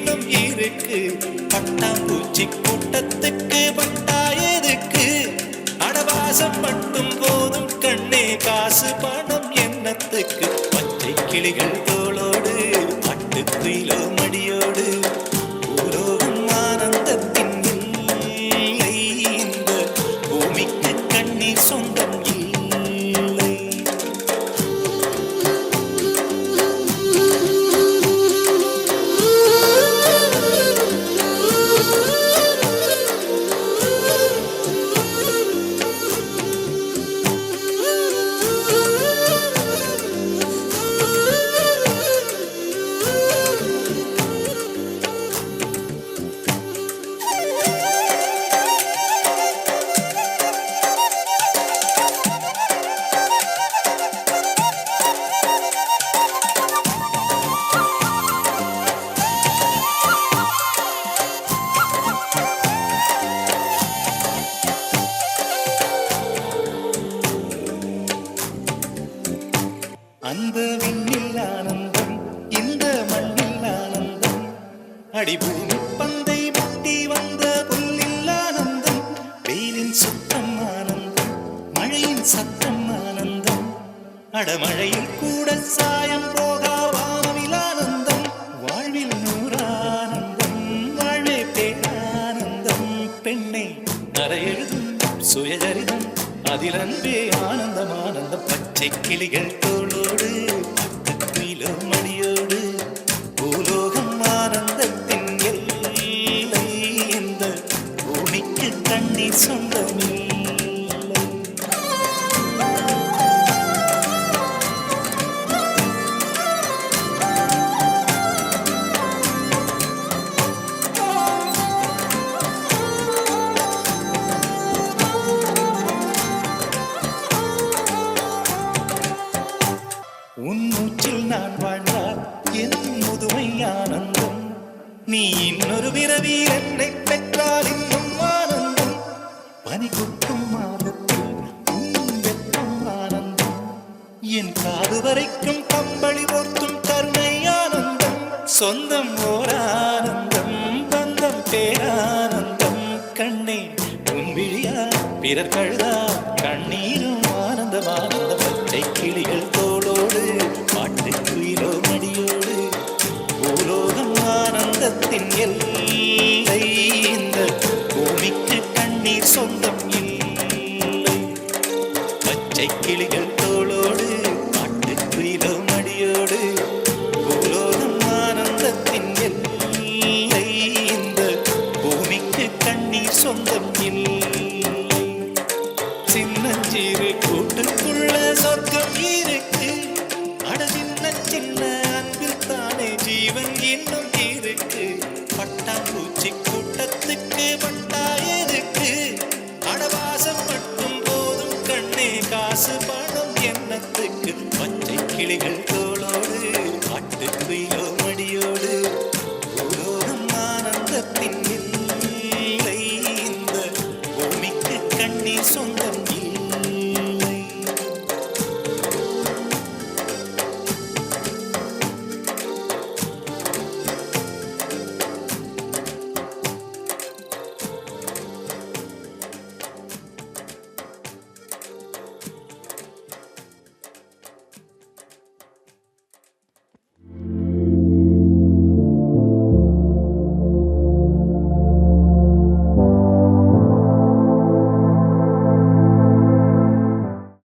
இன்னும் இருக்கு. பட்டாம்பூச்சி கூட்டத்துக்கு பட்டாயதுக்கு? அடவாசம் மட்டும் போதும் கண்ணே, காசு பணம் என்னத்துக்கு? பச்சை கிளிகள் தோளோடு பட்டுக்குயிலோ மடியோடு பூலோகம் ஆனந்தத்தின் இல்லை. இந்த பூமிக்கு கண்ணீர் சொந்தம் இல்லை. அந்த விண்ணில் ஆனந்தம், இந்த மண்ணில் ஆனந்தம், அடிபூமி பந்தை முட்டி வந்த புல்லில் ஆனந்தம். வெயிலின் சுத்தம் ஆனந்தம், மழையின் சத்தம் ஆனந்தம், அடமழையில் கூட சாயம் போகா வானவில் ஆனந்தம். வாழ்வில் நூறானந்தம், வாழ்வே பேரானந்தம். பெண்ணை அறையெழுதும் சுயசரிதம், அதில் அன்பே ஆனந்தம் ஆனந்தம். பச்சை கிளிகள் தோளோடு பட்டுக்குயிலோ மடியோடு பூலோகம் ஆனந்தத்தின் எல்லை. இந்த பூமிக்கு கண்ணீர் சொந்தமில்லை. உன் மூச்சில் நான் வாழ்ந்தால் என் முதுமை ஆனந்தம். நீ இன்னொரு பிறவி என்னை பெற்றால் இன்னும் ஆனந்தம். பனி கொட்டும் மாதத்தில் உன் வெப்பம் ஆனந்தம். என் காது வரைக்கும் கம்பளி போர்த்தும் கருணை ஆனந்தம். சொந்தம் ஓர் ஆனந்தம், பந்தம் பேரானந்தம். கண்ணே உன் விழியா பிறர் கழுதா கண்ணீரும் ஆனந்தம் ஆனந்தம். பச்சை கிளிகள் தோளோடு பாட்டுக்குயிலோ மடியோடு பூலோகம் ஆனந்தத்தின் எல்லை.